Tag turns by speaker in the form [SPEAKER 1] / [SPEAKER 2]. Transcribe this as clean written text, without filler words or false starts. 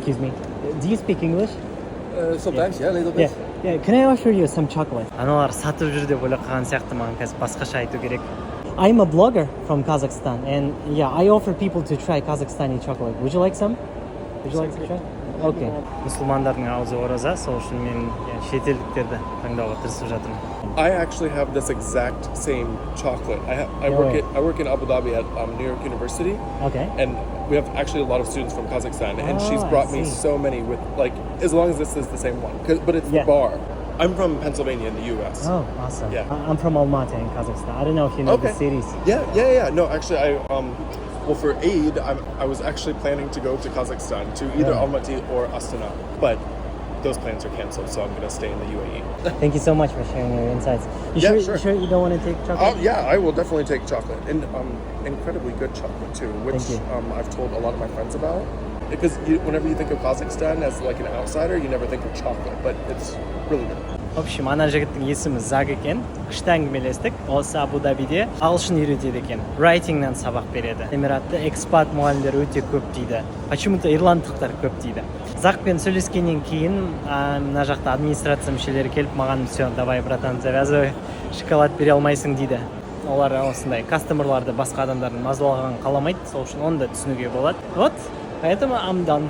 [SPEAKER 1] Excuse me. Do you speak English?
[SPEAKER 2] Sometimes, yeah, a little bit.
[SPEAKER 1] Yeah. Can I offer you some chocolate? Аналар сатып жүр деп ойлап қалған сияқты, маған қазір басқаша айту керек. I'm a blogger from Kazakhstan, and yeah, I offer people to try Kazakhstani chocolate. Would you like some? Would you like to try? Okay. Мұсылмандардың ауызы ораза, сол үшін мен шетелдіктерді таңдауға тырысып жатырмын.
[SPEAKER 2] I actually have this exact same chocolate. I work in Abu Dhabi at New York University.
[SPEAKER 1] Okay.
[SPEAKER 2] And we have actually a lot of students from Kazakhstan, and she's brought me so many with like as long as this is the same one, but it's the bar. I'm from Pennsylvania in the U.S.
[SPEAKER 1] Oh, awesome.
[SPEAKER 2] Yeah.
[SPEAKER 1] I'm from Almaty in Kazakhstan. I don't know if you know the cities.
[SPEAKER 2] Yeah. No, actually, well, for Eid, I was actually planning to go to Kazakhstan, to either Almaty or Astana, but those plans are canceled, so I'm going to stay in the UAE.
[SPEAKER 1] Thank you so much for sharing your insights.
[SPEAKER 2] Sure.
[SPEAKER 1] You sure you don't want to take chocolate?
[SPEAKER 2] Yeah, I will definitely take chocolate, and incredibly good chocolate too, which I've told a lot of my friends about. Because whenever you think of Kazakhstan as like an outsider, you never think of chocolate, but it's really good.
[SPEAKER 1] В общем, ана жігіттің есімі Зак екен. Күшті әңгімелестік. Осы Абу Дабиде ағылшын үйретеді екен. Writingнан сабақ береді. Эмиратта экспат мұғалімдер өте көп дейді. Почему-то ирландықтар көп дейді. Закпен сөйлескеннен кейін мына жақта администрация мүшелері келіп маған все, давай, братан, завязывай, шоколад бере алмайсың дейді. Олар осындай кастомерларды басқа адамдардың мазалағанын қаламайды, сол үшін оны да түсінуге болады. Вот, поэтому I'm done.